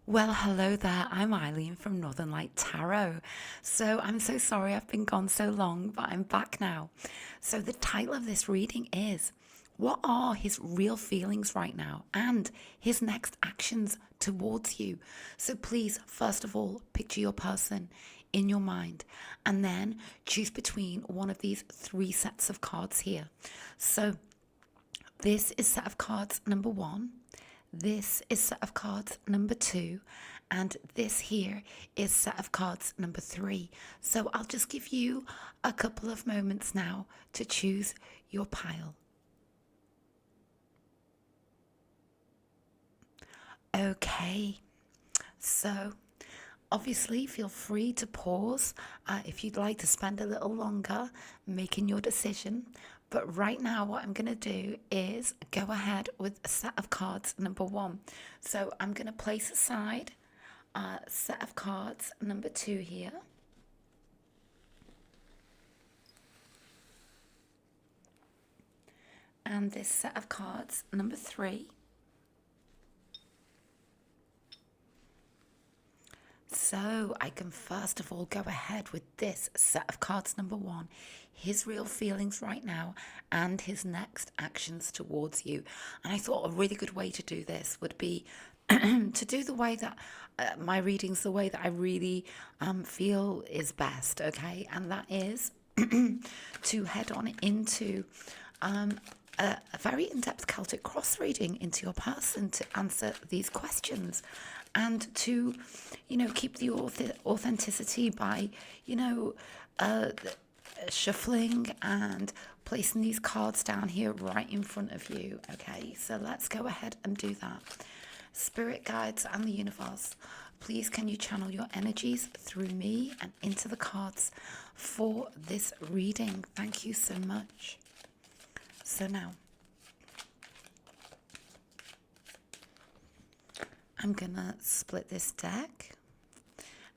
Well, hello there. I'm Eileen from Northern Light Tarot. So I'm so sorry I've been gone so long, but I'm back now. So the title of this reading is What are his real feelings right now and his next actions towards you? So please, first of all, picture your person in your mind and then choose between one of these three sets of cards here. So this is set of cards number one. This is set of cards number two. And this here is set of cards number three. So I'll just give you a couple of moments now to choose your pile. Okay, so obviously feel free to pause if you'd like to spend a little longer making your decision. But right now, what I'm going to do is go ahead with a set of cards number one. So I'm going to place aside set of cards number two here. And this set of cards number three. So I can first of all go ahead with this set of cards number one, his real feelings right now and his next actions towards you. And I thought a really good way to do this would be to do the way that my readings, the way that I really feel is best, okay? And that is to head on into a very in-depth Celtic cross reading into your person to answer these questions and to, keep the authenticity by, uh, shuffling and placing these cards down here right in front of you. Okay, so let's go ahead and do that. Spirit guides and the universe, please can you channel your energies through me and into the cards for this reading? Thank you so much. So now, I'm gonna split this deck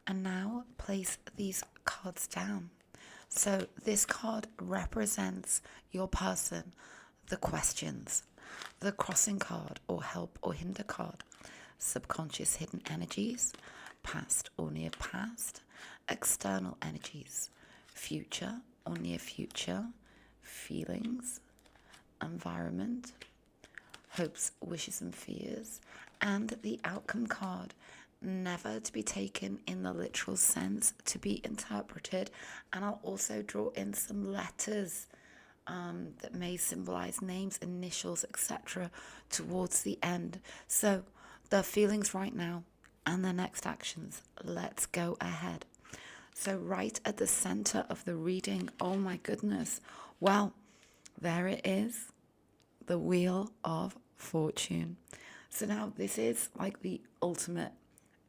and now place these cards down. So this card represents your person, the questions, the crossing card or help or hinder card, subconscious hidden energies, past or near past, external energies, future or near future, feelings, environment, hopes, wishes, and fears, and the outcome card, never to be taken in the literal sense, to be interpreted. And I'll also draw in some letters that may symbolize names, initials, etc., towards the end. So, the feelings right now and the next actions. Let's go ahead. So, right at the center of the reading, oh my goodness, well, there it is, the Wheel of Fortune. So now this is like the ultimate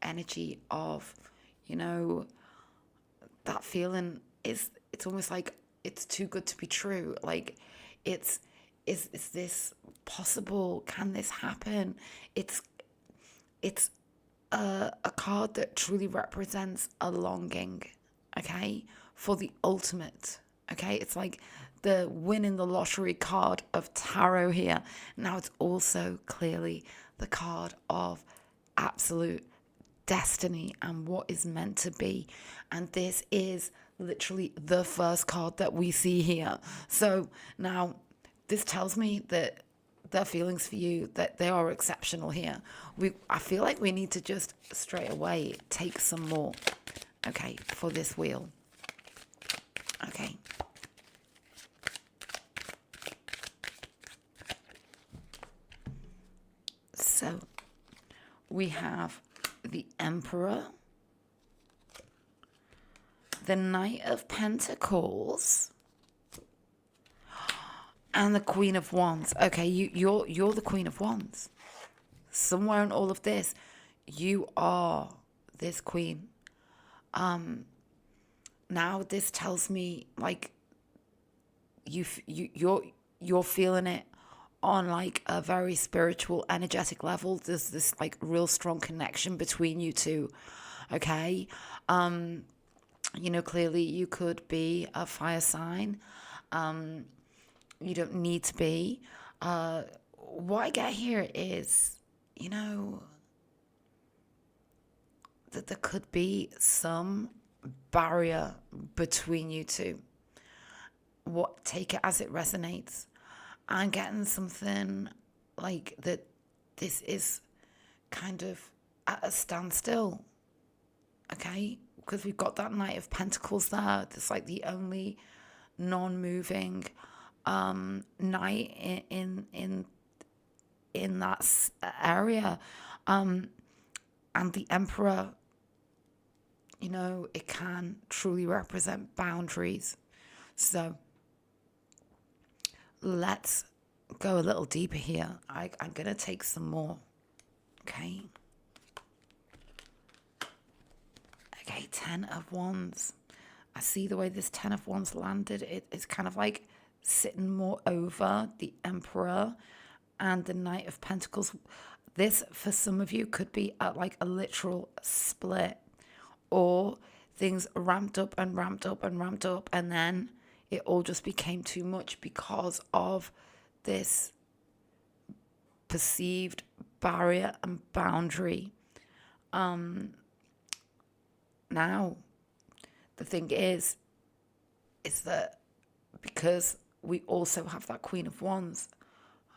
energy of, that feeling it's almost like it's too good to be true. Like it's is this possible? Can this happen? It's a card that truly represents a longing, okay, for the ultimate. Okay, it's like the winning the lottery card of tarot here. Now it's also clearly the card of absolute destiny and what is meant to be. And this is literally the first card that we see here. So now this tells me that their feelings for you, that they are exceptional here. I feel like we need to just straight away take some more, okay, for this wheel. Okay. So we have the Emperor, the Knight of Pentacles, and the Queen of Wands. Okay, you're the Queen of Wands. Somewhere in all of this, you are this queen. Now this tells me like you're feeling it on like a very spiritual, energetic level. There's this like real strong connection between you two. Okay, clearly you could be a fire sign. You don't need to be. What I get here is, that there could be some barrier between you two. Take it as it resonates. I'm getting something like that this is kind of at a standstill, okay? Because we've got that Knight of Pentacles there. That's like the only non-moving knight in that area. And the Emperor, it can truly represent boundaries. So let's go a little deeper here. I'm going to take some more. Okay. Okay, 10 of Wands. I see the way this 10 of Wands landed. It's kind of like sitting more over the Emperor and the Knight of Pentacles. This, for some of you, could be like a literal split, or things ramped up and ramped up and ramped up, and then it all just became too much because of this perceived barrier and boundary. Now, the thing is that because we also have that Queen of Wands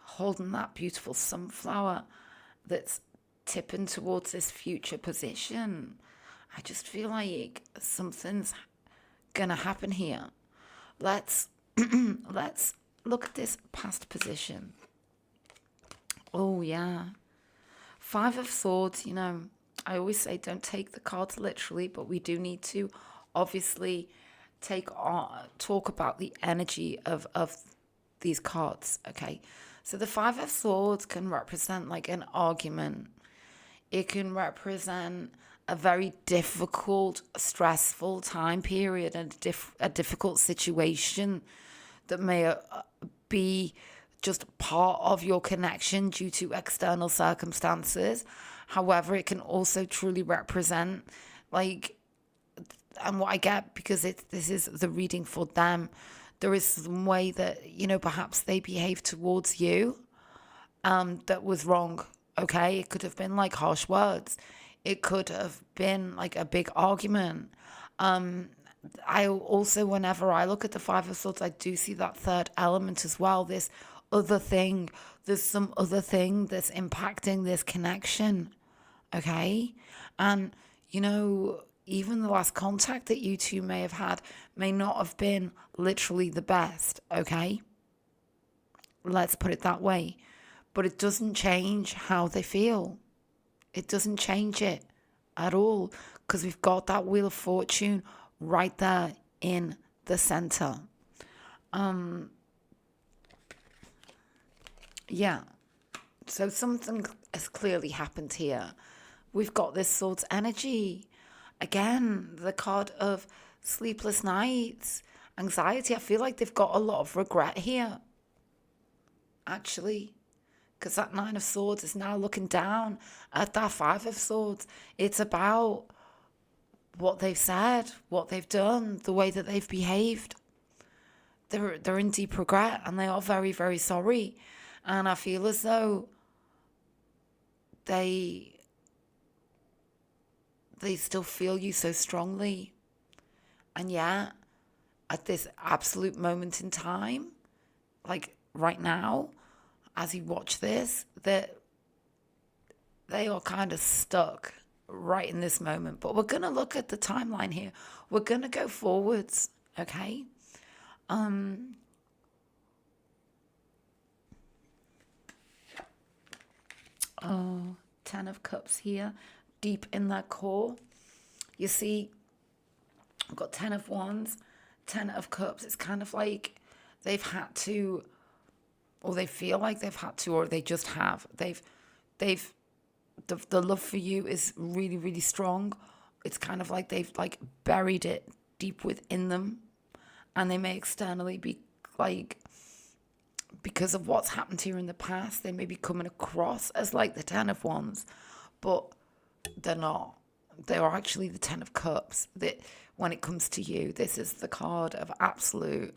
holding that beautiful sunflower that's tipping towards this future position, I just feel like something's gonna happen here. Let's look at this past position. Oh yeah, 5 of Swords. I always say don't take the cards literally, but we do need to obviously talk about the energy of these cards. Okay, so the 5 of Swords can represent like an argument. It can represent a very difficult, stressful time period and a difficult situation that may be just part of your connection due to external circumstances. However, it can also truly represent and what I get, because this is the reading for them, there is some way that, perhaps they behaved towards you that was wrong. Okay, it could have been like harsh words. It could have been like a big argument. I also, whenever I look at the 5 of Swords, I do see that third element as well. This other thing, there's some other thing that's impacting this connection. Okay, and even the last contact that you two may have had may not have been literally the best. Okay, let's put it that way. But it doesn't change how they feel. It doesn't change it at all, because we've got that Wheel of Fortune right there in the center. Yeah. So something has clearly happened here. We've got this Swords energy. Again, the card of sleepless nights, anxiety. I feel like they've got a lot of regret here, actually. Because that 9 of Swords is now looking down at that 5 of Swords. It's about what they've said, what they've done, the way that they've behaved. They're in deep regret, and they are very, very sorry. And I feel as though they still feel you so strongly. And yet, at this absolute moment in time, like right now, as you watch this, that they are kind of stuck right in this moment. But we're going to look at the timeline here. We're going to go forwards, okay? Oh, 10 of Cups here, deep in their core. You see, I've got 10 of Wands, 10 of Cups. It's kind of like they've had to, or they feel like they've had to, or they just have. The love for you is really, really strong. It's kind of like they've like buried it deep within them, and they may externally be like, because of what's happened here in the past, they may be coming across as like the 10 of Wands, but they're not. They are actually the 10 of Cups. That when it comes to you, this is the card of absolute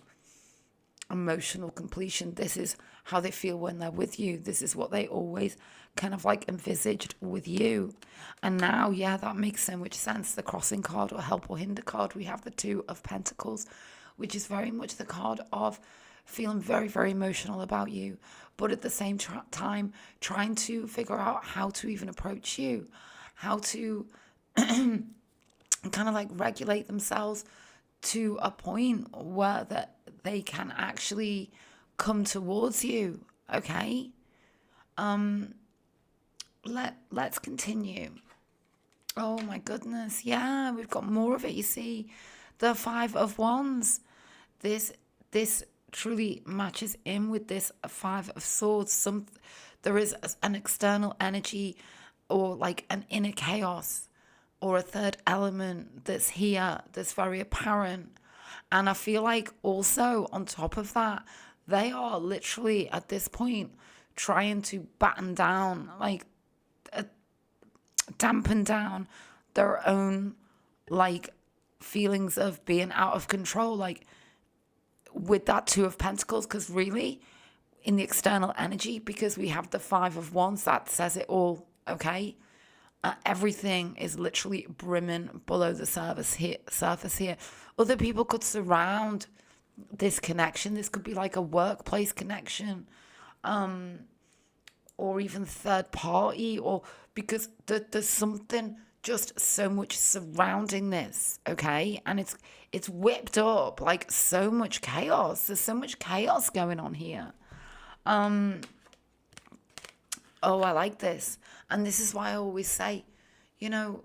emotional completion. This is how they feel when they're with you. This is what they always kind of like envisaged with you. And now, yeah, that makes so much sense. The crossing card or help or hinder card, we have the Two of Pentacles, which is very much the card of feeling very, very emotional about you, but at the same time, trying to figure out how to even approach you, how to kind of like regulate themselves to a point where that they can actually come towards you. Okay. Let's continue. Oh my goodness. Yeah, we've got more of it. You see, the Five of Wands. This truly matches in with this Five of Swords. There is an external energy or like an inner chaos or a third element that's here, that's very apparent. And I feel like also on top of that, they are literally at this point trying to batten down, like dampen down their own like feelings of being out of control, like with that Two of Pentacles, because really in the external energy, because we have the Five of Wands, that says it all. Okay. Everything is literally brimming below the surface here. Other people could surround this connection. This could be like a workplace connection, or even third party, or because there's something just so much surrounding this, okay? And it's whipped up like so much chaos. There's so much chaos going on here. Oh, I like this. And this is why I always say, don't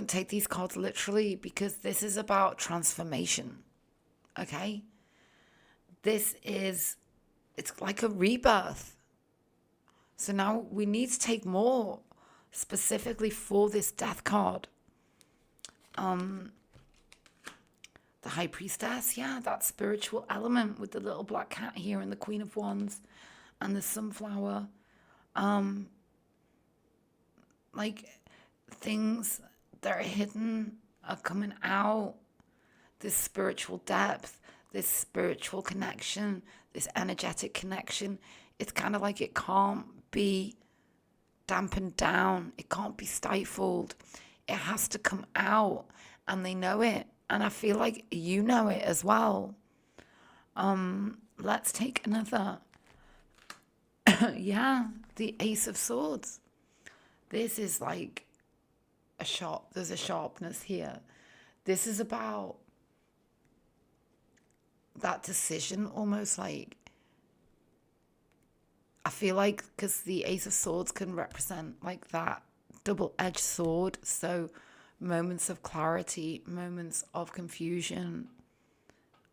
take these cards literally, because this is about transformation. Okay? It's like a rebirth. So now we need to take more specifically for this Death card. The High Priestess, yeah, that spiritual element with the little black cat here and the Queen of Wands and the sunflower. Like things that are hidden are coming out. This spiritual depth, this spiritual connection, this energetic connection. It's kind of like it can't be dampened down. It can't be stifled. It has to come out, and they know it. And I feel like you know it as well. Let's take another. Yeah, the Ace of Swords. This is like there's a sharpness here. This is about that decision, almost like, I feel like, because the Ace of Swords can represent like that double-edged sword. So moments of clarity, moments of confusion,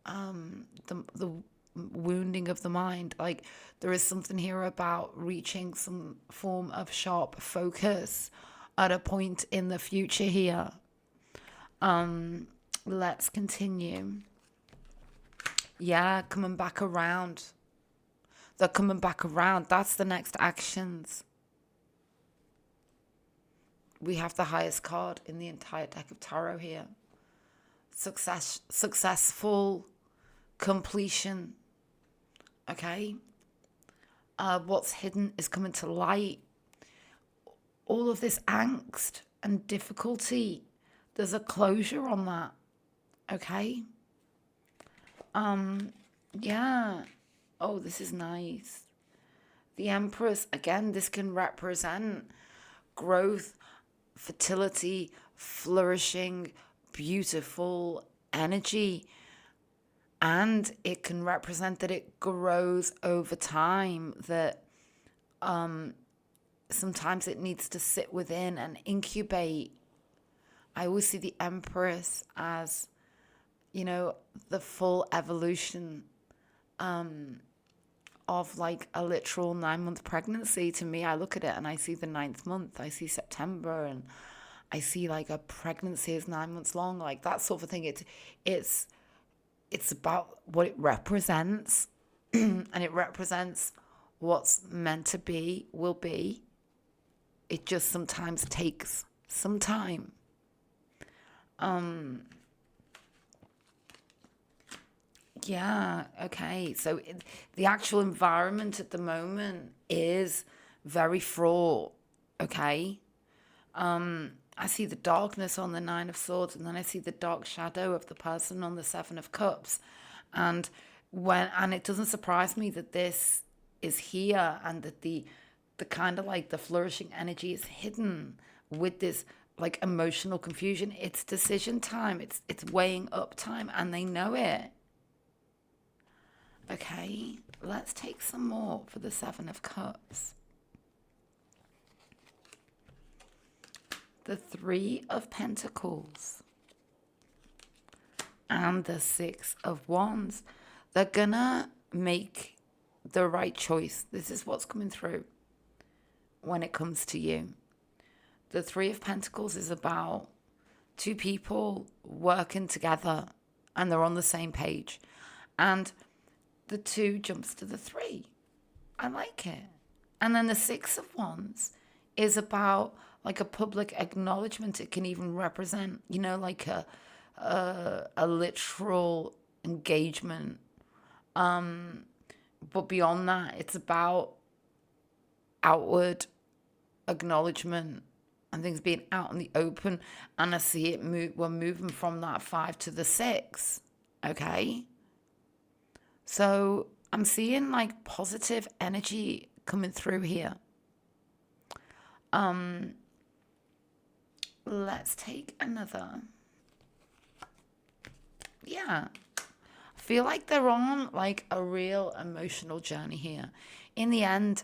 the wounding of the mind. Like there is something here about reaching some form of sharp focus at a point in the future here. Let's continue. Yeah, coming back around. They're coming back around. That's the next actions. We have the highest card in the entire deck of tarot here. Successful completion. Okay? What's hidden is coming to light. All of this angst and difficulty, there's a closure on that. Okay? Yeah. Oh, this is nice. The Empress, again, this can represent growth, fertility, flourishing, beautiful energy. And it can represent that it grows over time, that sometimes it needs to sit within and incubate. I always see the Empress as, the full evolution of like a literal 9-month pregnancy. To me, I look at it and I see the 9th month. I see September, and I see like a pregnancy is 9 months long, like that sort of thing. It's about what it represents, and it represents what's meant to be, will be. It just sometimes takes some time. Yeah, okay. So the actual environment at the moment is very fraught, okay? I see the darkness on the Nine of Swords, and then I see the dark shadow of the person on the Seven of Cups. And and it doesn't surprise me that this is here and that the kind of like the flourishing energy is hidden with this like emotional confusion. It's decision time. It's weighing up time, and they know it. Okay, let's take some more for the Seven of Cups. The Three of Pentacles and the Six of Wands. They're gonna make the right choice. This is what's coming through when it comes to you. The Three of Pentacles is about two people working together and they're on the same page. And the two jumps to the three. I like it. And then the Six of Wands is about like a public acknowledgement. It can even represent, like a literal engagement. But beyond that, it's about outward acknowledgement and things being out in the open. And I see it we're moving from that 5 to the 6. Okay. So I'm seeing like positive energy coming through here. Let's take another. Yeah. I feel like they're on like a real emotional journey here. In the end,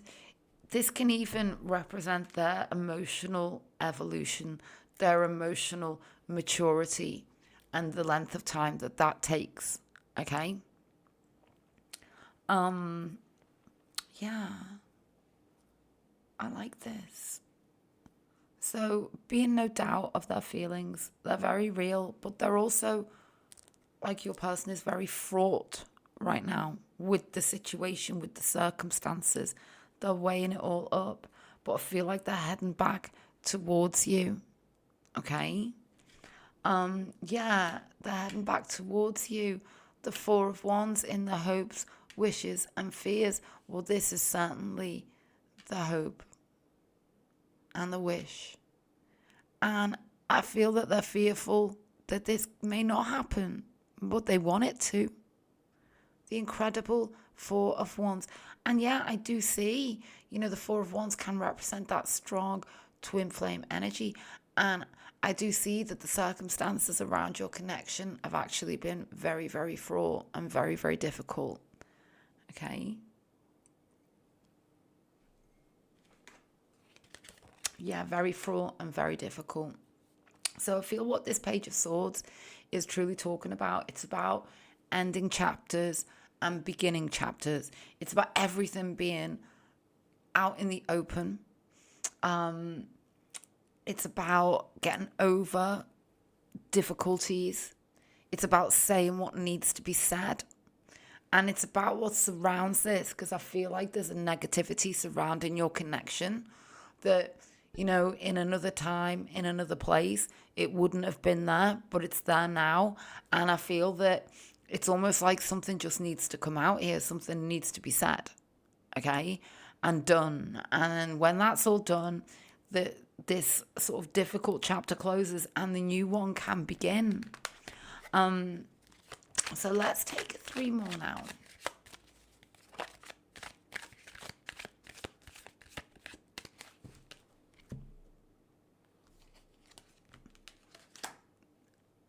this can even represent their emotional evolution, their emotional maturity, and the length of time that that takes. Okay? Yeah. I like this. So, be in no doubt of their feelings. They're very real, but they're also like your person is very fraught right now with the situation, with the circumstances. They're weighing it all up, but I feel like they're heading back towards you. Okay? Yeah, they're heading back towards you. The Four of Wands in the hopes, wishes, and fears. Well, this is certainly the hope and the wish. And I feel that they're fearful that this may not happen, but they want it to. The incredible Four of Wands. And yeah, I do see, the Four of Wands can represent that strong twin flame energy. And I do see that the circumstances around your connection have actually been very, very fraught and very, very difficult. Okay? Yeah, very fraught and very difficult. So I feel what this Page of Swords is truly talking about. It's about ending chapters and beginning chapters. It's about everything being out in the open. It's about getting over difficulties. It's about saying what needs to be said. And it's about what surrounds this, because I feel like there's a negativity surrounding your connection that, in another time, in another place, it wouldn't have been there, but it's there now. And I feel that it's almost like something just needs to come out here. Something needs to be said, okay, and done. And when that's all done, this sort of difficult chapter closes and the new one can begin. So let's take 3 more now.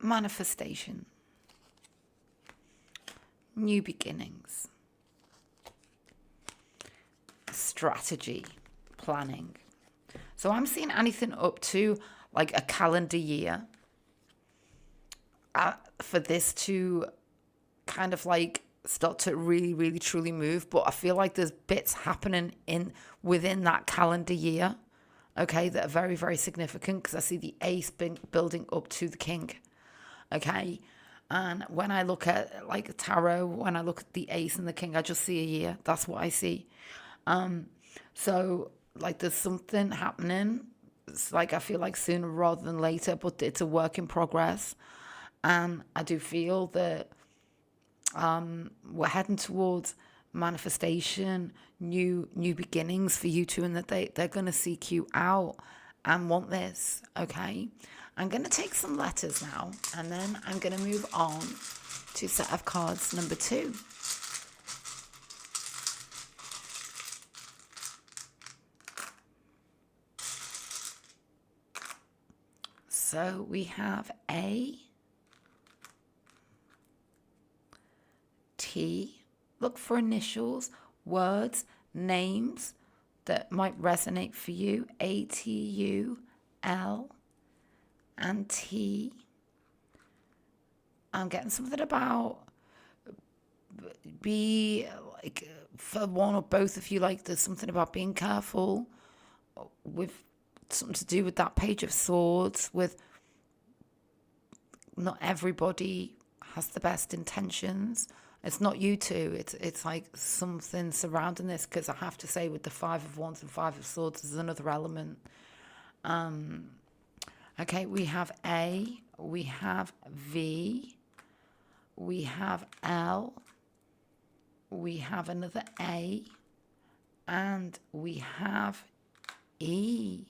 Manifestation. New beginnings. Strategy. Planning. So I'm seeing anything up to like a calendar year for this to kind of like start to really, really, truly move. But I feel like there's bits happening within that calendar year, okay, that are very, very significant, because I see the ace building up to the king, okay? And when I look at like tarot, when I look at the ace and the king, I just see a year. That's what I see. So like there's something happening. It's like I feel like sooner rather than later, but it's a work in progress. And I do feel that We're heading towards manifestation, new beginnings for you two, and that they're going to seek you out and want this. Okay, I'm going to take some letters now, and then I'm going to move on to set of cards number 2. So we have A, T. Look for initials, words, names that might resonate for you. A, T, U, L, and T. I'm getting something about be like for one or both of you, like there's something about being careful with something to do with that Page of Swords, with not everybody has the best intentions. It's not you two. It's like something surrounding this, because I have to say with the 5 of Wands and 5 of Swords, there's another element. Okay, we have A, we have V, we have L, we have another A, and we have E.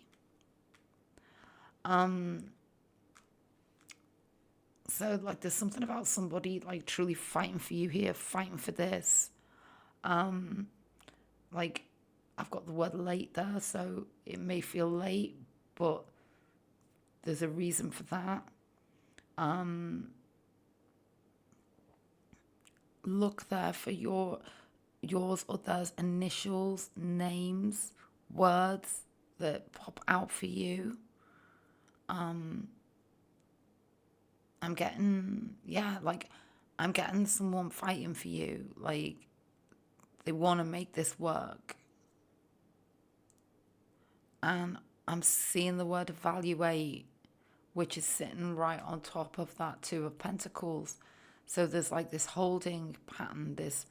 So like there's something about somebody like truly fighting for you here, fighting for this. Like I've got the word late there, so it may feel late, but there's a reason for that. Look there for yours or theirs initials, names, words that pop out for you. I'm getting, I'm getting someone fighting for you. Like, they want to make this work. And I'm seeing the word evaluate, which is sitting right on top of that 2 of Pentacles. So there's like this holding pattern, this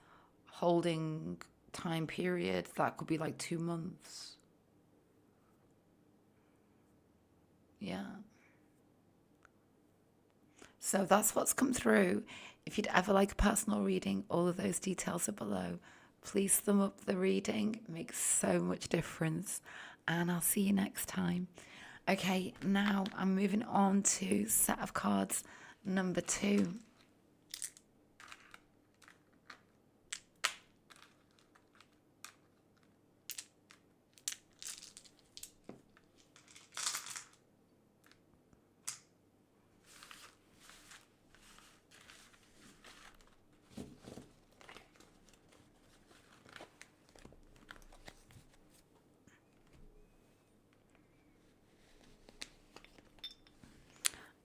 holding time period that could be like 2 months. Yeah. So that's what's come through. If you'd ever like a personal reading, all of those details are below. Please thumb up the reading. It makes so much difference. And I'll see you next time. Okay, now I'm moving on to set of cards number 2.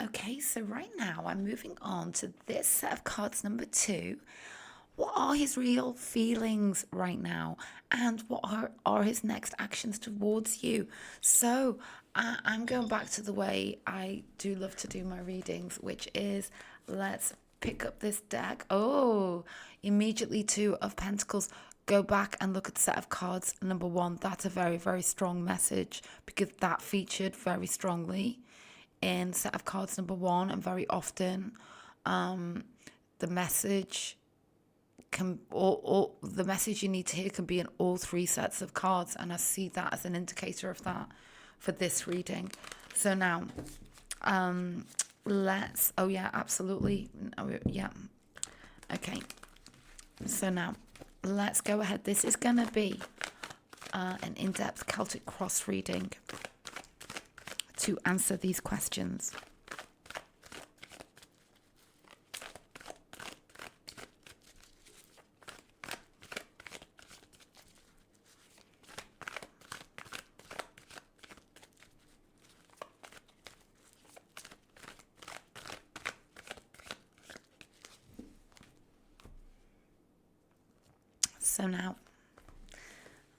Okay, so right now I'm moving on to this set of cards number 2. What are his real feelings right now? And what are his next actions towards you? So I'm going back to the way I do love to do my readings, which is let's pick up this deck. Oh, immediately 2 of Pentacles. Go back and look at the set of cards number 1. That's a very, very strong message, because that featured very strongly in set of cards number 1, and very often the message can all the message you need to hear can be in all 3 sets of cards, and I see that as an indicator of that for this reading. So now absolutely. Okay, so now let's go ahead. This is going to be an in-depth Celtic cross reading to answer these questions. So now,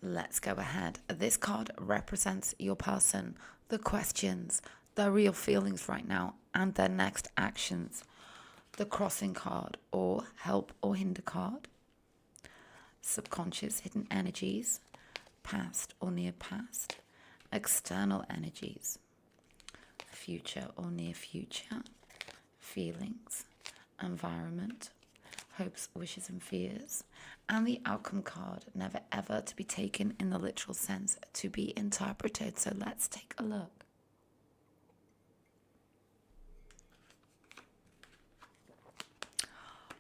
let's go ahead. This card represents your person, the questions, their real feelings right now, and their next actions. The crossing card, or help or hinder card. Subconscious hidden energies, past or near past. External energies, future or near future. Feelings, environment, hopes, wishes, and fears. And the outcome card, never ever to be taken in the literal sense, to be interpreted. So let's take a look.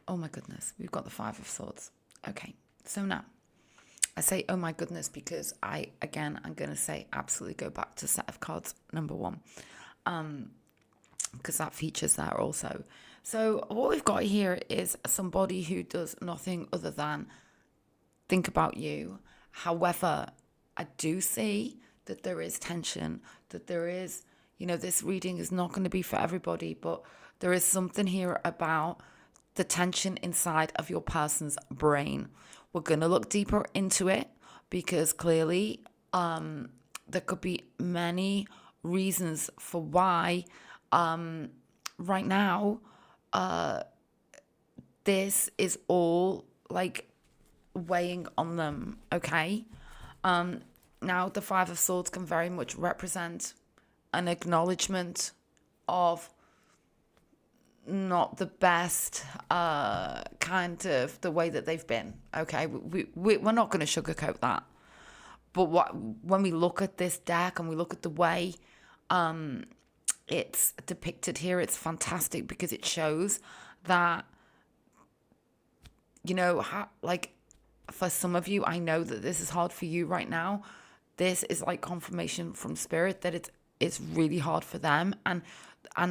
Oh my goodness, we've got the Five of Swords. Okay, so now I say, oh my goodness, because I'm going to say absolutely go back to set of cards number 1, because that features there also. So what we've got here is somebody who does nothing other than think about you. However, I do see that there is tension, that there is, this reading is not going to be for everybody, but there is something here about the tension inside of your person's brain. We're going to look deeper into it because clearly there could be many reasons for why right now this is all like weighing on them, okay? Now the Five of Swords can very much represent an acknowledgement of not the best kind of the way that they've been, okay? We're not going to sugarcoat that. But when we look at this deck and we look at the way it's depicted here, it's fantastic because it shows that, for some of you, I know that this is hard for you right now. This is like confirmation from spirit that it's really hard for them, and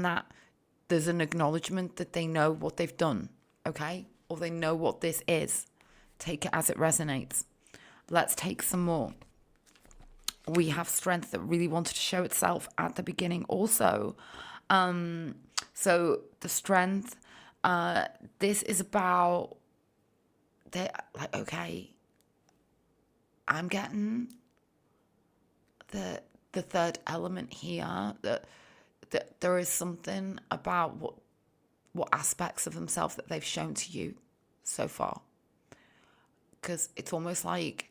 that there's an acknowledgement that they know what they've done, okay? Or they know what this is. Take it as it resonates. Let's take some more. We have strength that really wanted to show itself at the beginning also. So the strength, this is about, okay, I'm getting the third element here, that there is something about what aspects of themselves that they've shown to you so far. Because it's almost like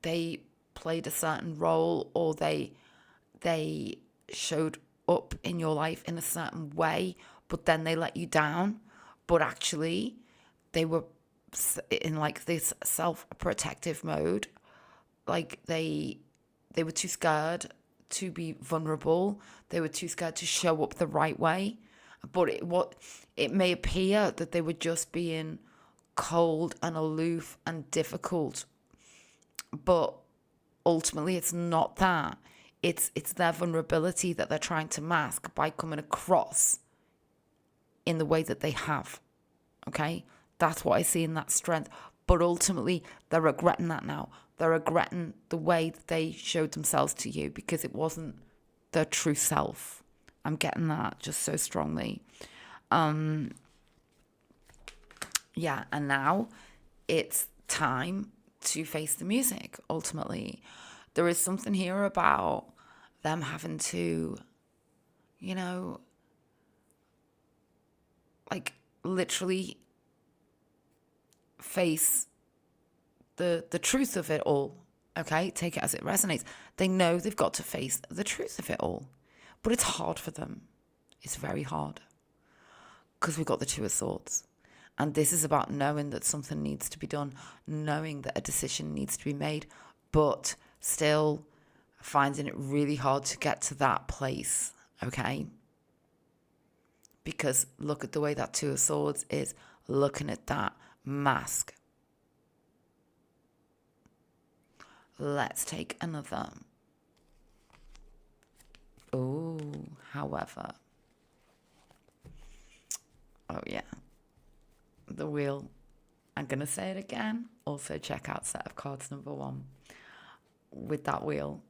they played a certain role, or they showed up in your life in a certain way, but then they let you down. But actually, they were in like this self-protective mode. Like they were too scared to be vulnerable. They were too scared to show up the right way. But it may appear that they were just being cold and aloof and difficult. But ultimately, it's not that. It's their vulnerability that they're trying to mask by coming across in the way that they have. Okay? That's what I see in that strength. But ultimately, they're regretting that now. They're regretting the way that they showed themselves to you because it wasn't their true self. I'm getting that just so strongly. Yeah, and now it's time to face the music, ultimately. There is something here about them having to, like literally face the truth of it all, okay? Take it as it resonates. They know they've got to face the truth of it all, but it's hard for them. It's very hard because we've got the Two of Swords. And this is about knowing that something needs to be done, knowing that a decision needs to be made, but still finding it really hard to get to that place, okay? Because look at the way that Two of Swords is looking at that mask. Let's take another. Oh, however. Oh, yeah. The wheel. I'm going to say it again. Also check out set of cards number 1 with that wheel.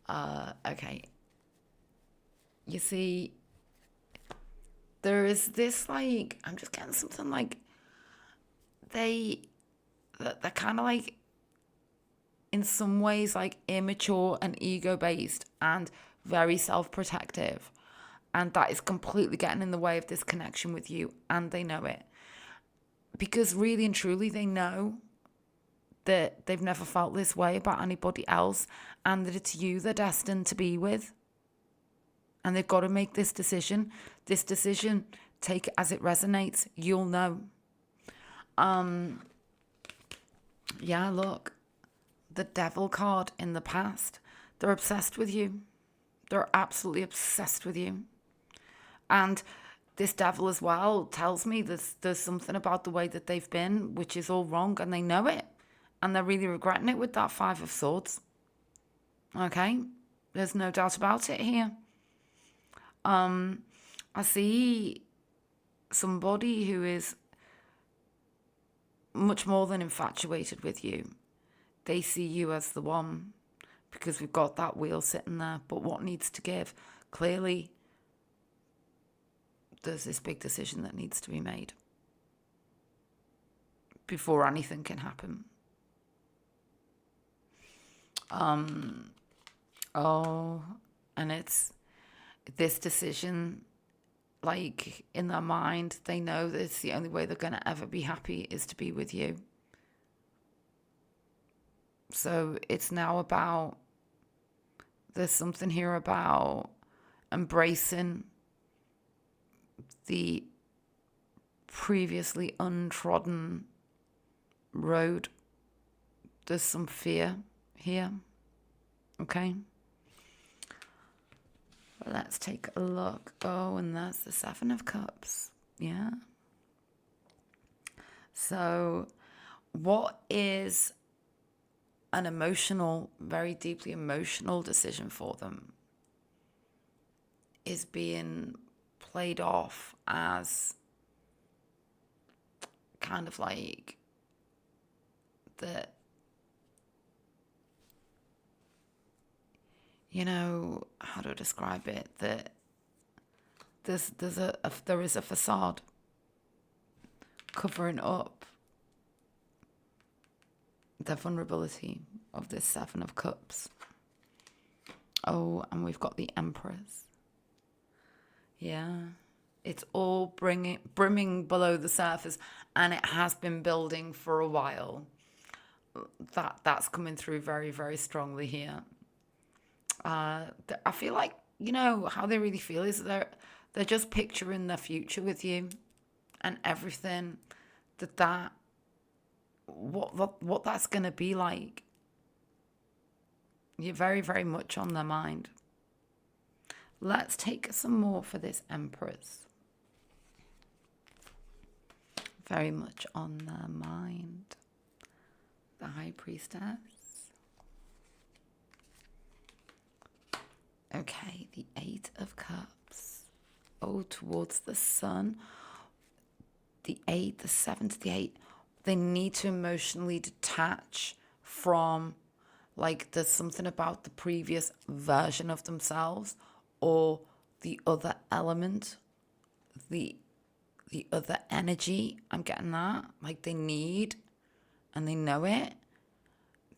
Okay. You see, there is this like, I'm just getting something like they're kind of like in some ways like immature and ego-based and very self-protective. And that is completely getting in the way of this connection with you. And they know it. Because really and truly they know that they've never felt this way about anybody else. And that it's you they're destined to be with. And they've got to make this decision. This decision, take it as it resonates. You'll know. Yeah, look, the devil card in the past, they're obsessed with you. They're absolutely obsessed with you. And this devil as well tells me there's something about the way that they've been, which is all wrong, and they know it. And they're really regretting it with that Five of Swords. Okay? There's no doubt about it here. I see somebody who is much more than infatuated with you. They see you as the one because we've got that wheel sitting there. But what needs to give? Clearly, there's this big decision that needs to be made before anything can happen. And it's this decision, like in their mind, they know that it's the only way they're going to ever be happy is to be with you. So it's now about, there's something here about embracing the previously untrodden road. There's some fear here. Okay. Let's take a look. Oh, and that's the Seven of Cups. Yeah. So what is an emotional, very deeply emotional decision for them is being played off as kind of like the, you know, how do I describe it? That there is a facade covering up the vulnerability of this Seven of Cups. Oh, and we've got the Empress. Yeah, it's all brimming below the surface, and it has been building for a while. That's coming through very, very strongly here. I feel like, you know, how they really feel is they're just picturing their future with you, and everything what that's gonna be like. You're very, very much on their mind. Let's take some more for this Empress. Very much on their mind. The High Priestess. Okay, the Eight of Cups. Oh, towards the Sun. The 8, the 7 to the 8. They need to emotionally detach from, like, there's something about the previous version of themselves or the other element, the other energy. I'm getting that. Like, they need, and they know it.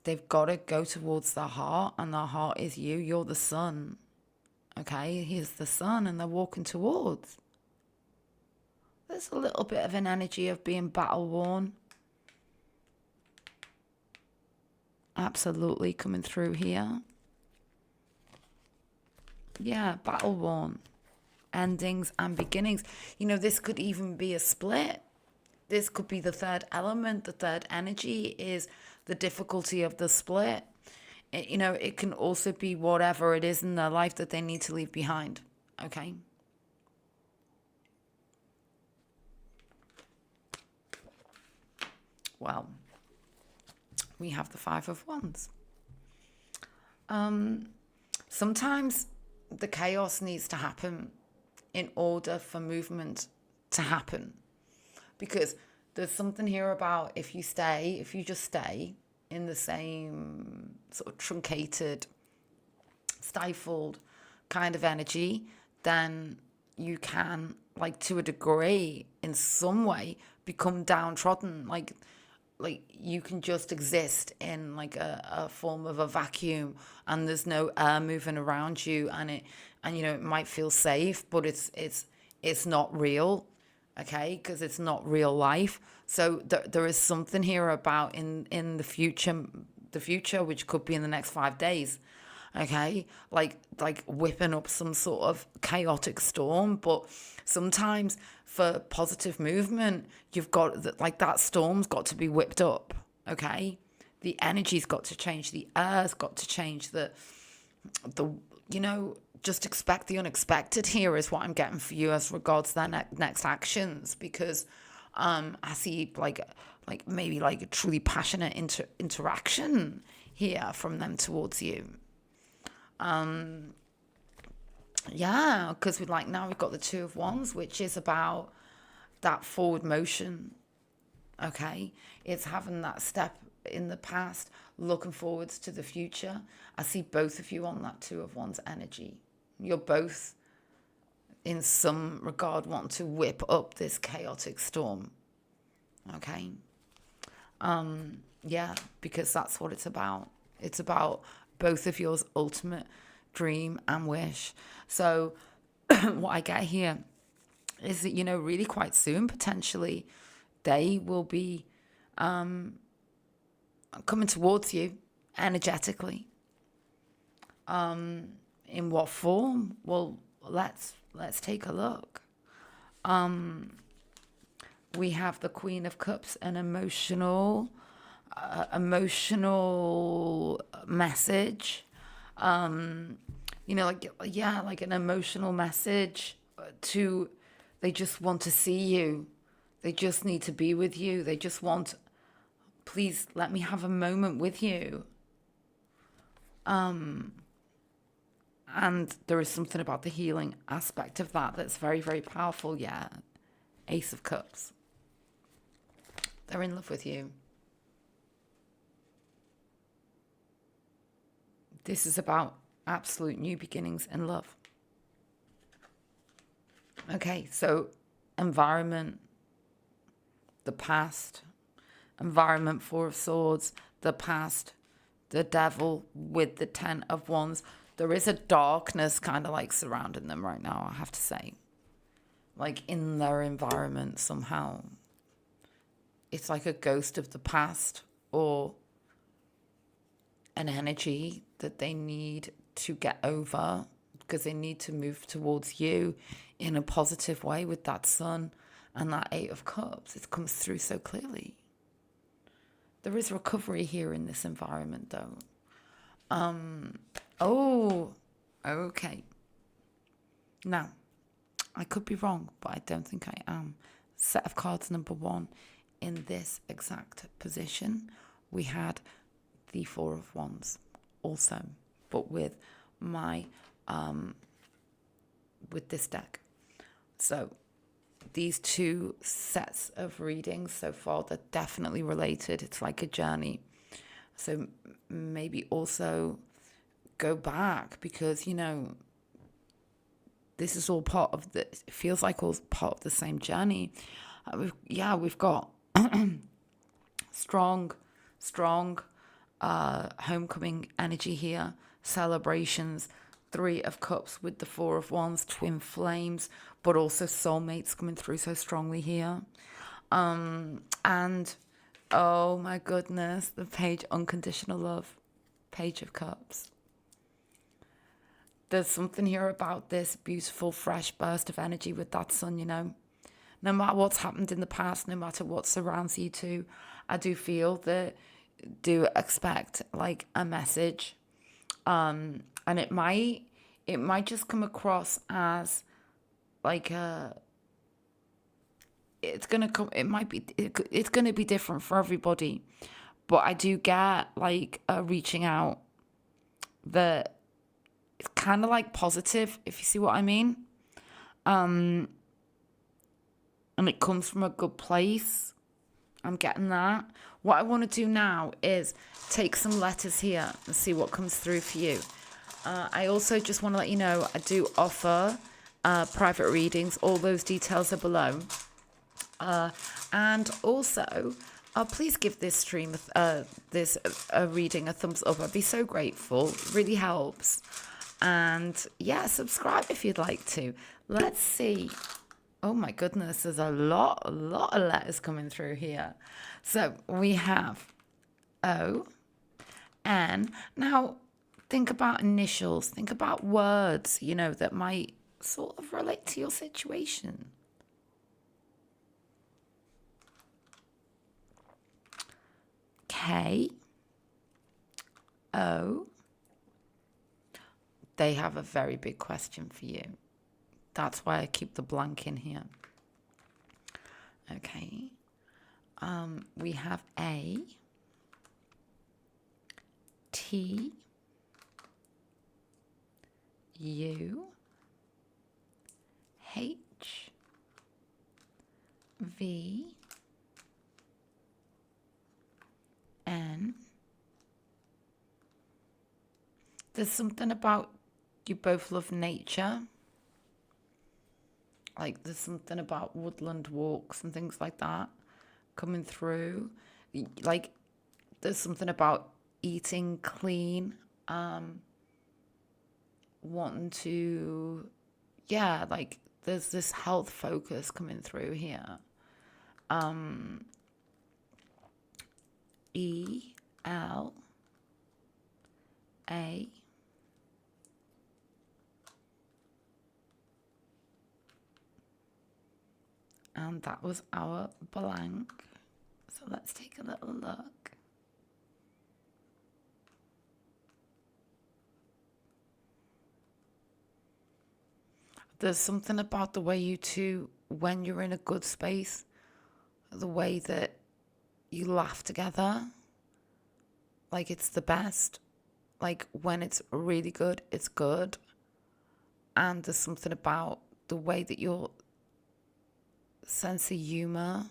They've got to go towards their heart, and their heart is you. You're the sun. Okay, here's the sun, and they're walking towards. There's a little bit of an energy of being battle worn. Absolutely coming through here. Yeah, battle worn. Endings and beginnings. You know, this could even be a split. This could be the third element. The third energy is the difficulty of the split. You know, it can also be whatever it is in their life that they need to leave behind. Okay? Well, we have the Five of Wands. Sometimes the chaos needs to happen in order for movement to happen. Because there's something here about if you just stay in the same sort of truncated, stifled kind of energy, then you can, like, to a degree, in some way, become downtrodden. Like you can just exist in like a form of a vacuum, and there's no air moving around you, and you know, it might feel safe, but it's not real. Okay, because it's not real life. So there is something here about in the future, which could be in the next 5 days. okay? Like whipping up some sort of chaotic storm. But sometimes for positive movement, you've got, like, that storm's got to be whipped up, okay? The energy's got to change, the air's got to change, the just expect the unexpected here is what I'm getting for you as regards their next actions, because I see like maybe like a truly passionate interaction here from them towards you. Yeah, because now we've got the Two of Wands, which is about that forward motion. Okay, it's having that step in the past, looking forwards to the future. I see both of you on that Two of Wands energy. You're both, in some regard, wanting to whip up this chaotic storm. Okay. Yeah, because that's what it's about. It's about both of yours ultimate dream and wish. So what I get here is that, really quite soon, potentially, they will be coming towards you energetically. In what form? Well, let's take a look. We have the Queen of Cups, an emotional message. Like an emotional message to, they just want to see you. They just need to be with you. They just want, please let me have a moment with you. And there is something about the healing aspect of that that's very, very powerful. Yeah. Ace of Cups. They're in love with you. This is about absolute new beginnings in love. Okay, so environment, the past, environment, Four of Swords, the past, the Devil with the Ten of Wands. There is a darkness kind of like surrounding them right now, I have to say. Like in their environment somehow. It's like a ghost of the past or an energy that they need to get over because they need to move towards you in a positive way with that Sun and that Eight of Cups. It comes through so clearly. There is recovery here in this environment though. Okay. Now, I could be wrong, but I don't think I am. Set of cards number 1. In this exact position, we had the Four of Wands also, but with my, with this deck. So these two sets of readings so far, they're definitely related. It's like a journey. So maybe also go back because, this is all part of the, it feels like all part of the same journey. We've got strong homecoming energy here, celebrations, Three of Cups with the Four of Wands, twin flames, but also soulmates coming through so strongly here. And oh my goodness, the Page, unconditional love, Page of Cups. There's something here about this beautiful, fresh burst of energy with that Sun, No matter what's happened in the past, no matter what surrounds you two, I do feel that do expect like a message. And it might just come across as like it's gonna be different for everybody. But I do get like a reaching out that it's kind of like positive, if you see what I mean. And it comes from a good place. I'm getting that. What I want to do now is take some letters here and see what comes through for you. I also just want to let you know I do offer private readings. All those details are below. And also, please give this stream, this reading a thumbs up. I'd be so grateful. It really helps. And yeah, subscribe if you'd like to. Let's see. Oh my goodness, there's a lot of letters coming through here. So we have O, N. Now, Think about initials. Think about words, that might sort of relate to your situation. K, O. They have a very big question for you. That's why I keep the blank in here. Okay. We have A, T, U, H, V, N. There's something about you both love nature. Like there's something about woodland walks and things like that coming through. Like there's something about eating clean, wanting to, like there's this health focus coming through here. E, L, A, and that was our blank. So let's take a little look. There's something about the way you two, when you're in a good space, the way that you laugh together, like it's the best. Like when it's really good, it's good. And there's something about the way that your sense of humor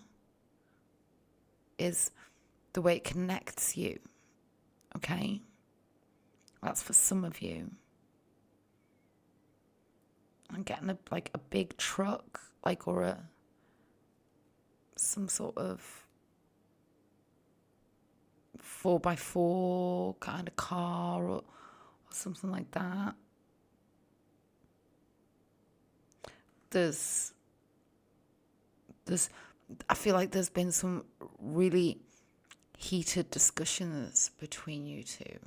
is the way it connects you. Okay? That's for some of you. I'm getting a big truck, or some sort of 4x4 kind of car or something like that. I feel like there's been some really heated discussions between you two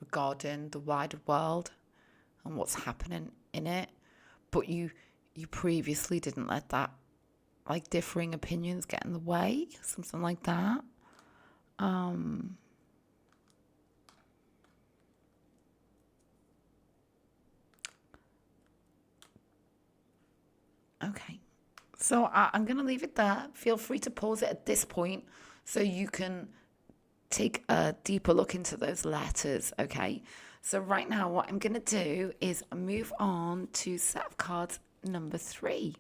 regarding the wider world and what's happening in it. But you previously didn't let that, differing opinions get in the way, something like that. Okay. So I'm going to leave it there. Feel free to pause it at this point so you can take a deeper look into those letters, okay? So right now what I'm going to do is move on to set of cards number 3.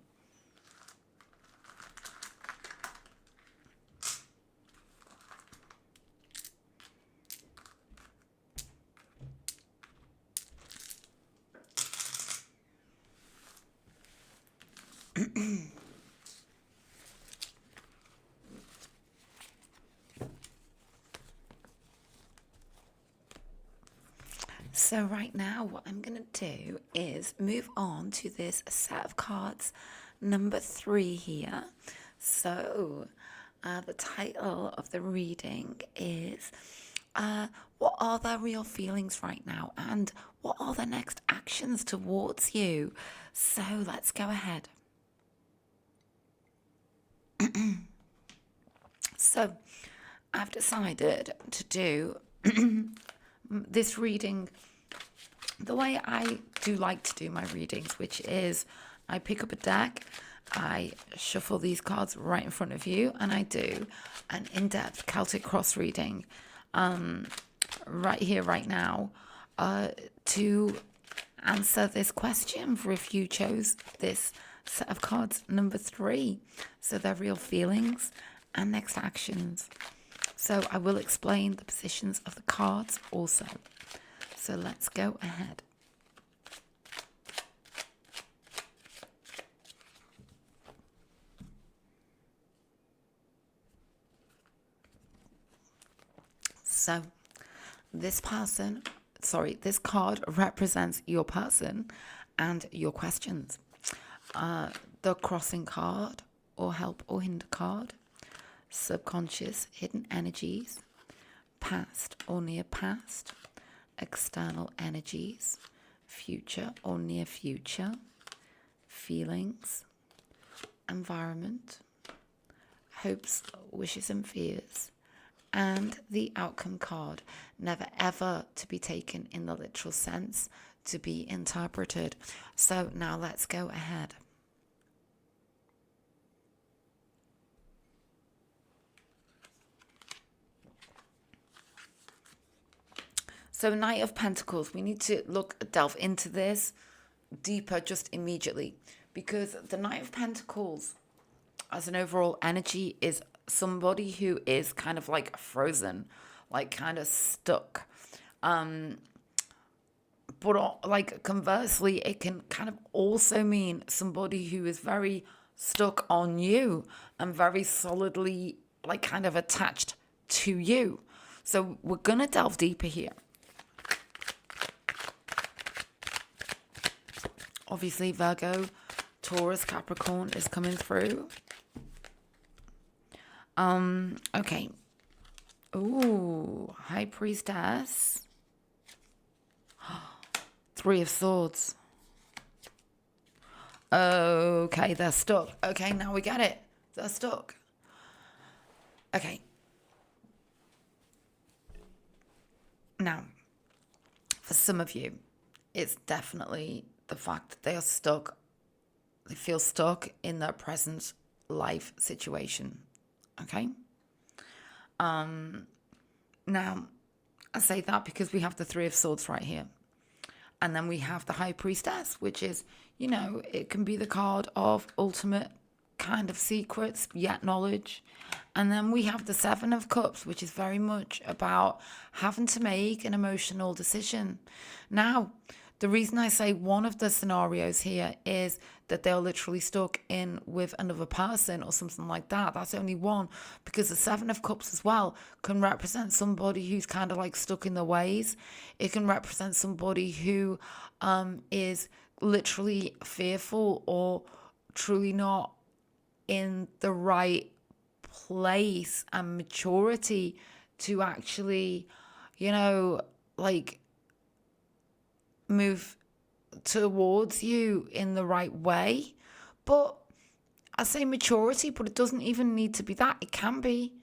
So right now what I'm going to do is move on to this set of cards number 3 here. So the title of the reading is what are their real feelings right now and what are the next actions towards you? So let's go ahead. So I've decided to do this reading the way I do like to do my readings, which is I pick up a deck, I shuffle these cards right in front of you, and I do an in-depth Celtic cross reading right here, right now, to answer this question for if you chose this set of cards number 3. So their real feelings and next actions. So I will explain the positions of the cards also. So let's go ahead. So this card represents your person and your questions. The crossing card or help or hinder card, subconscious hidden energies, past or near past, external energies, future or near future, feelings, environment, hopes, wishes and fears, and the outcome card, never ever to be taken in the literal sense, to be interpreted. So now let's go ahead. So Knight of Pentacles, we need to delve into this deeper just immediately, because the Knight of Pentacles as an overall energy is somebody who is kind of like frozen, like kind of stuck. But like conversely, it can kind of also mean somebody who is very stuck on you and very solidly like kind of attached to you. So we're going to delve deeper here. Obviously, Virgo, Taurus, Capricorn is coming through. Okay. Ooh, High Priestess. Three of Swords. Okay, they're stuck. Okay, now we get it. They're stuck. Okay. Now, for some of you, it's definitely the fact that they are stuck. They feel stuck in their present life situation. Okay? Now, I say that because we have the Three of Swords right here. And then we have the High Priestess, which is, you know, it can be the card of ultimate kind of secrets, yet knowledge. And then we have the Seven of Cups, which is very much about having to make an emotional decision. Now, the reason I say one of the scenarios here is that they're literally stuck in with another person or something like that. That's only one, because the Seven of Cups as well can represent somebody who's kind of like stuck in their ways. It can represent somebody who is literally fearful or truly not in the right place and maturity to actually, you know, like move towards you in the right way. But I say maturity, but it doesn't even need to be that. It can be.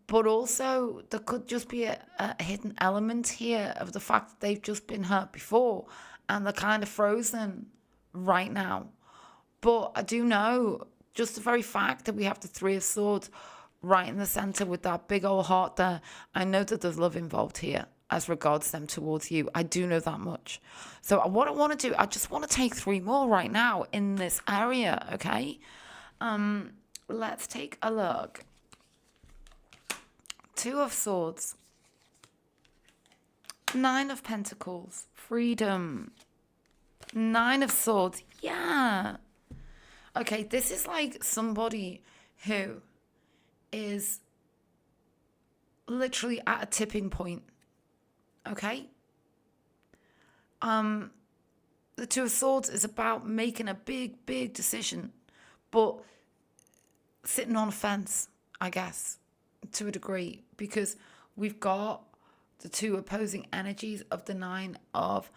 But also there could just be a hidden element here of the fact that they've just been hurt before and they're kind of frozen right now. But I do know just the very fact that we have the Three of Swords right in the center with that big old heart there. I know that there's love involved here as regards them towards you. I do know that much. So what I want to do, I just want to take three more right now in this area, okay? Let's take a look. Two of Swords. Nine of Pentacles. Freedom. Nine of Swords. Yeah. Okay, this is like somebody who is literally at a tipping point. Okay? The Two of Swords is about making a big, big decision, but sitting on a fence, I guess, to a degree, because we've got the two opposing energies of the Nine of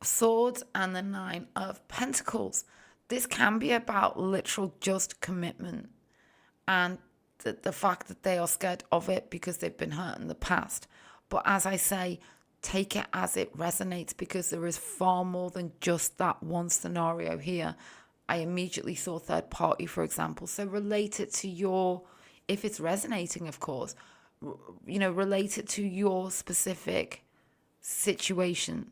Swords and the Nine of Pentacles. This can be about literal just commitment and the fact that they are scared of it because they've been hurt in the past. But as I say, take it as it resonates, because there is far more than just that one scenario here. I immediately saw third party, for example. So relate it to your, if it's resonating, of course, you know, relate it to your specific situation.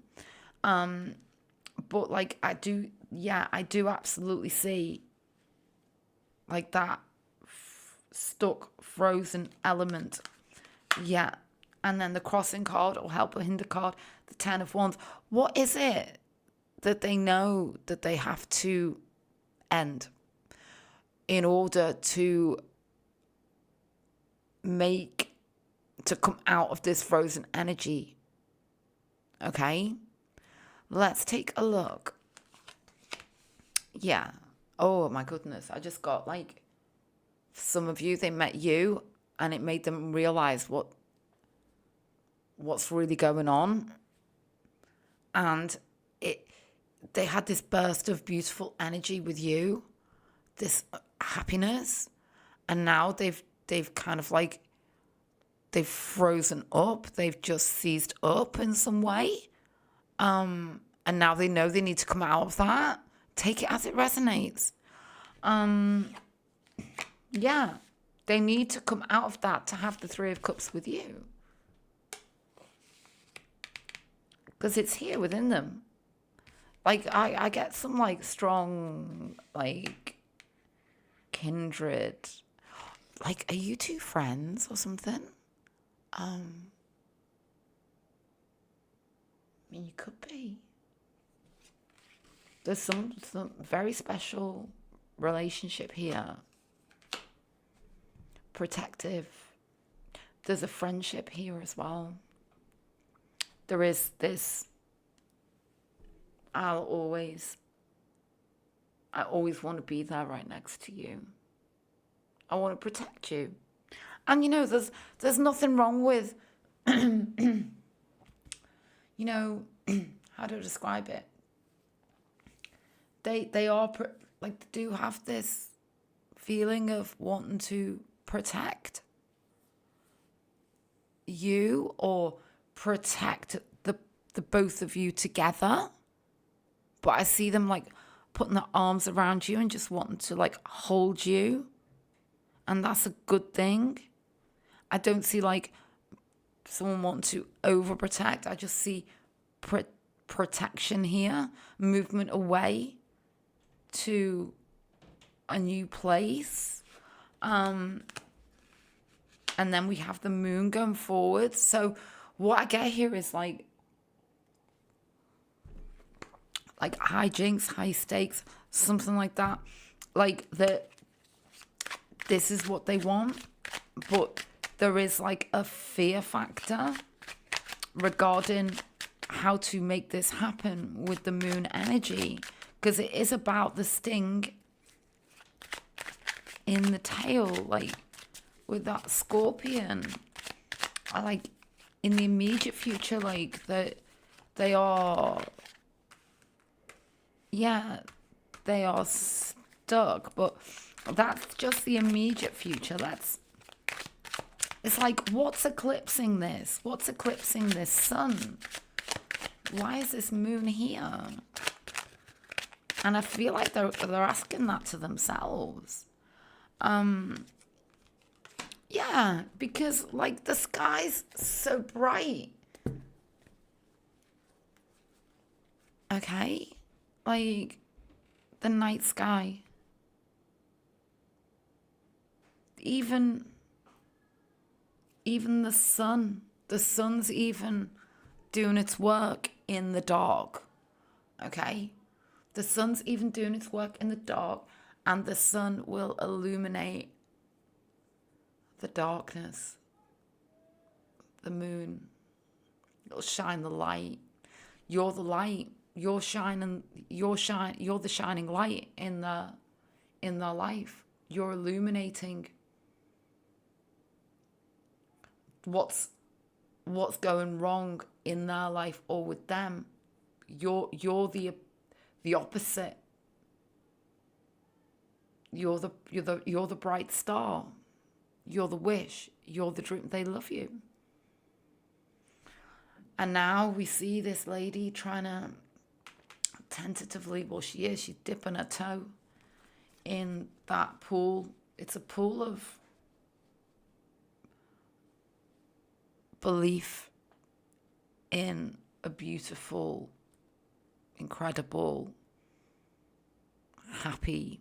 But like I do absolutely see like that stuck, frozen element. Yeah. And then the crossing card or help or hinder card, the Ten of Wands. What is it that they know that they have to end in order to come out of this frozen energy? Okay, let's take a look. Yeah. Oh my goodness. I just got like, some of you, they met you and it made them realize what what's really going on. And they had this burst of beautiful energy with you, this happiness, and now they've kind of like, they've frozen up, they've just seized up in some way, and now they know they need to come out of that. Take it as it resonates. Yeah, they need to come out of that to have the Three of Cups with you, because it's here within them. Like, I get some, like, strong, like, kindred. Like, are you two friends or something? I mean, you could be. There's some very special relationship here. Protective. There's a friendship here as well. There is this, I always want to be there right next to you. I want to protect you. And, you know, there's nothing wrong with, you know, how do I describe it? They are, like, they do have this feeling of wanting to protect you, or protect the both of you together. But I see them, like, putting their arms around you and just wanting to, like, hold you. And that's a good thing. I don't see, like, someone wanting to overprotect. I just see protection here, movement away to a new place. And then we have the moon going forward. So what I get here is like hijinks, high stakes, something like that. Like this is what they want, but there is like a fear factor regarding how to make this happen with the moon energy, because it is about the sting in the tail, like with that scorpion. I like in the immediate future, like that they are, yeah, they are stuck, but that's just the immediate future. It's like, what's eclipsing this? What's eclipsing this sun? Why is this moon here? And I feel like they're asking that to themselves. Yeah, because like the sky's so bright. Okay? Like the night sky. Even the sun's even doing its work in the dark. Okay? The sun's even doing its work in the dark, and the sun will illuminate the darkness. The moon, it'll shine the light. You're the light. You're the shining light in their life. You're illuminating what's going wrong in their life or with them. You're the opposite. You're the bright star. You're the wish. You're the dream. They love you. And now we see this lady trying to tentatively, well, she's dipping her toe in that pool. It's a pool of belief in a beautiful, incredible, happy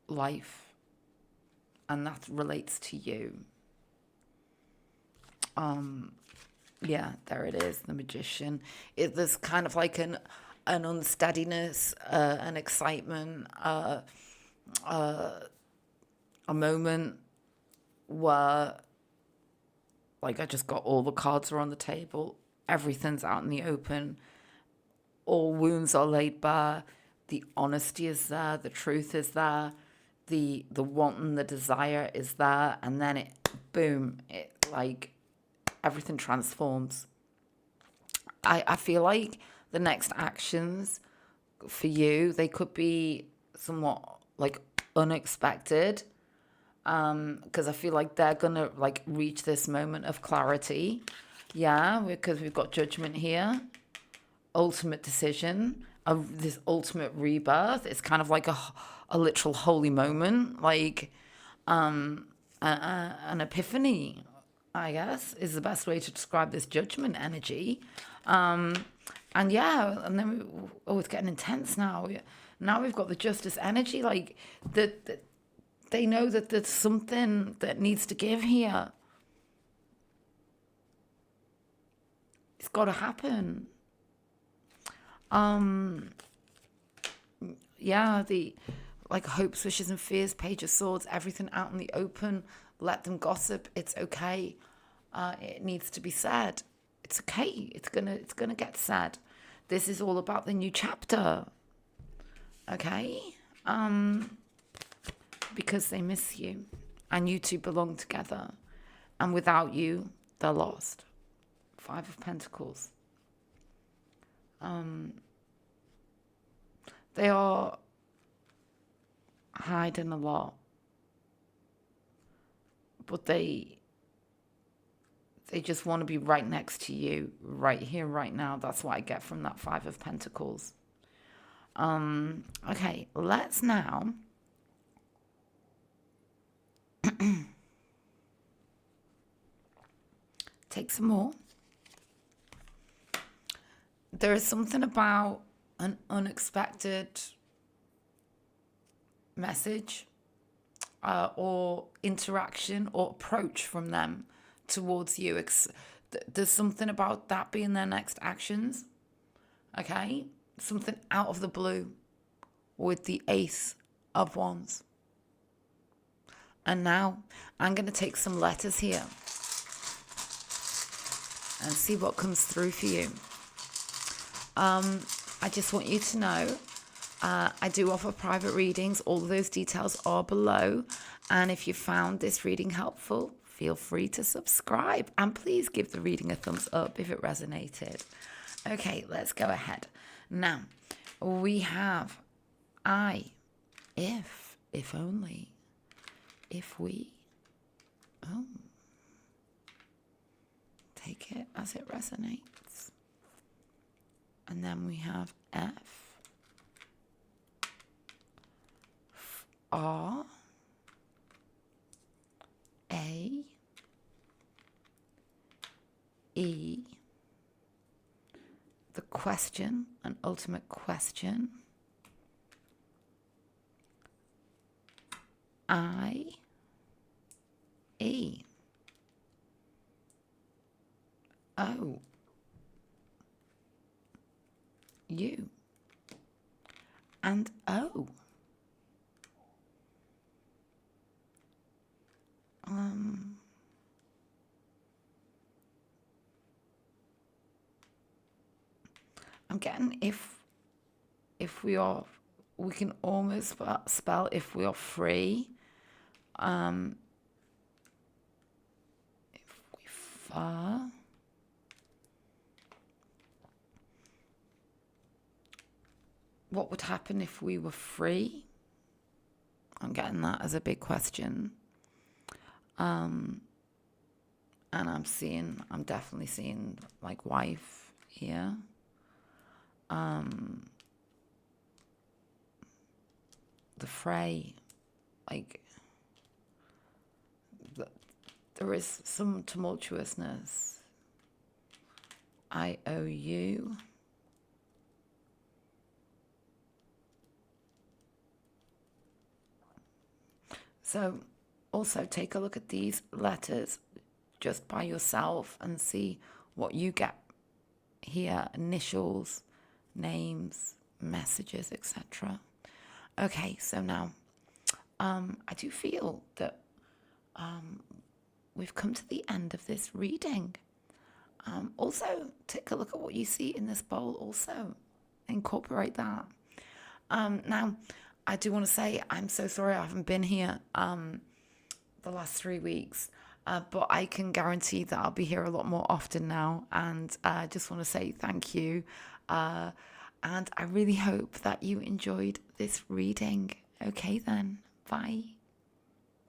life. And that relates to you. Yeah, there it is, the Magician. There's kind of like an unsteadiness, an excitement, a moment where, like, I just got all the cards are on the table, everything's out in the open, all wounds are laid bare, the honesty is there, the truth is there, the want and the desire is there, and then it, boom, it like everything transforms. I feel like the next actions for you, they could be somewhat like unexpected, because I feel like they're gonna like reach this moment of clarity. Yeah, because we've got judgment here, ultimate decision, this ultimate rebirth. It's kind of like a literal holy moment, like an epiphany, I guess, is the best way to describe this judgment energy. And yeah, and then it's getting intense now. Now we've got the justice energy, like that. They know that there's something that needs to give here. It's got to happen. Yeah, the like hopes, wishes, and fears, Page of Swords, everything out in the open. Let them gossip. It's okay. It needs to be said. It's okay. It's gonna get said. This is all about the new chapter. Okay? Because they miss you. And you two belong together. And without you, they're lost. 5 of Pentacles. They are hiding a lot. But they just want to be right next to you, right here, right now. That's what I get from that 5 of Pentacles. Okay, let's now take some more. There is something about an unexpected message or interaction or approach from them towards you. There's something about that being their next actions. Okay? Something out of the blue with the Ace of Wands. And now I'm going to take some letters here and see what comes through for you. I just want you to know, I do offer private readings. All of those details are below. And if you found this reading helpful, feel free to subscribe. And please give the reading a thumbs up if it resonated. Okay, let's go ahead. Now, we have if only, if we, take it as it resonates. And then we have F, R, A, E, the question, an ultimate question, I, E, O, U, and O. I'm getting if we are, we can almost spell if we are free. If we far. What would happen if we were free? I'm getting that as a big question. And I'm definitely seeing like wife here. The fray, like there is some tumultuousness. I owe you. So also take a look at these letters just by yourself and see what you get here. Initials, names, messages, etc. Okay, so now I do feel that we've come to the end of this reading. Also, take a look at what you see in this bowl also. Incorporate that. Now, I do want to say I'm so sorry I haven't been here the last 3 weeks. but I can guarantee that I'll be here a lot more often now. And I just want to say thank you. And I really hope that you enjoyed this reading. Okay, then. Bye.